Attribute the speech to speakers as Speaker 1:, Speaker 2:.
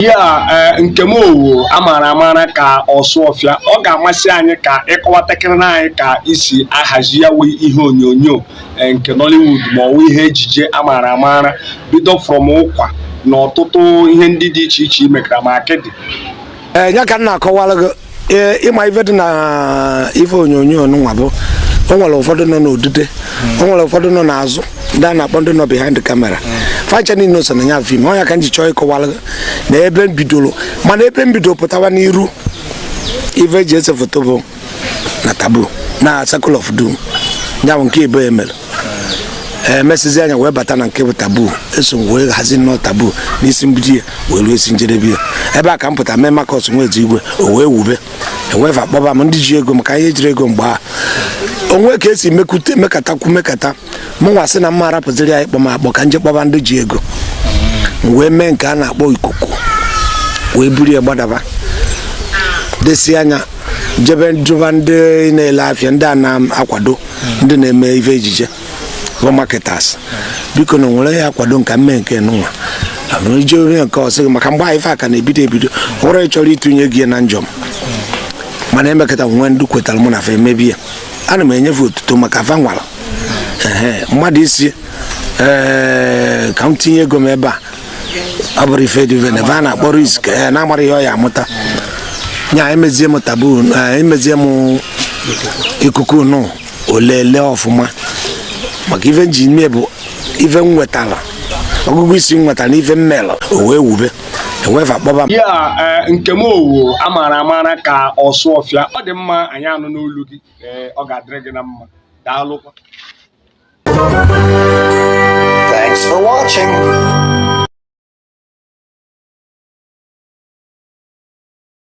Speaker 1: Ya Nkem Owoh amara ka Ọsụọfịa ọ ga-amasị anyị ka ịkọwatakịrị anyị ka isi ahazi ya wee ihe onyonyo nke Nollywood ma ọ wụ ihe ejije amara bido from ụkwa na ọtụtụ ihe ndị dị iche iche imekara ma akịdị.
Speaker 2: Ya ka m na-akọwara gị ịma ife dị na ife onyonyo nwa bụ o nwere ụfọdụ nọ n'odide o nwere ụfọdụ nọ n'azụ ndị a na-akpọ ndị nọ behind the camera fancha niile so na ya film ọ ya ka m ji chọọ ịkọwara gị na ebe m bidoro mana ebe m bidoro pụtawa n'iru ife eji ese foto bụ na taboo na Circle of Doom ya bụ nke ebe emere emesizi anya wee bata na nke bụ taboo eso wee hazi nnọọ taboo n'isi mbido ya wee ruo esi njedebe ya ebe a ka m pụta mee makọs nwezi igwe o wee wube enwefe akpọba m ndị ji ego maka ihe jiri ego mgbe a onwe ka esi mekata mụ nwa sị na mma arapụziri ya ịkpọ m akpọ ka nje kpọba ndị ji ego wee mee nke a na-akpọ ikuku wee buru ya gbadaba desi anya jebe njụba ndị na-ele afịa ndị a na-akwado ndị na-eme ife ejije bụ marketers biko na nwere ya akwado nka mme nke nwa ije onye nke ọsị maka mgbe ife aka na-ebido nwere chọrọ itinye gị na njọ mana emekọta nwe ndị kwetara mụ na fa emebi ya ana m enyefe otuto maka fa nwara mmadụ isi ka m tinye ego m ebe a ọ bụrụ ife dị ebe a na-akpọ risk na-amara ihe ọ ya amụta nya emezie m taboo emezie m ikuku nụ olele ọfụma maka ife nji ime bụ ife m nwetara ọgụgụ isi m nwetara n'ife m mere o wee wube enwefe akpọba m.
Speaker 1: Ya Nkem Owoh amara ka Ọsụọfịa ọ dị mma anyị anụ n'olu gị ọ ga-adịrị gị na mma daalụkwa.
Speaker 3: Thanks for watching.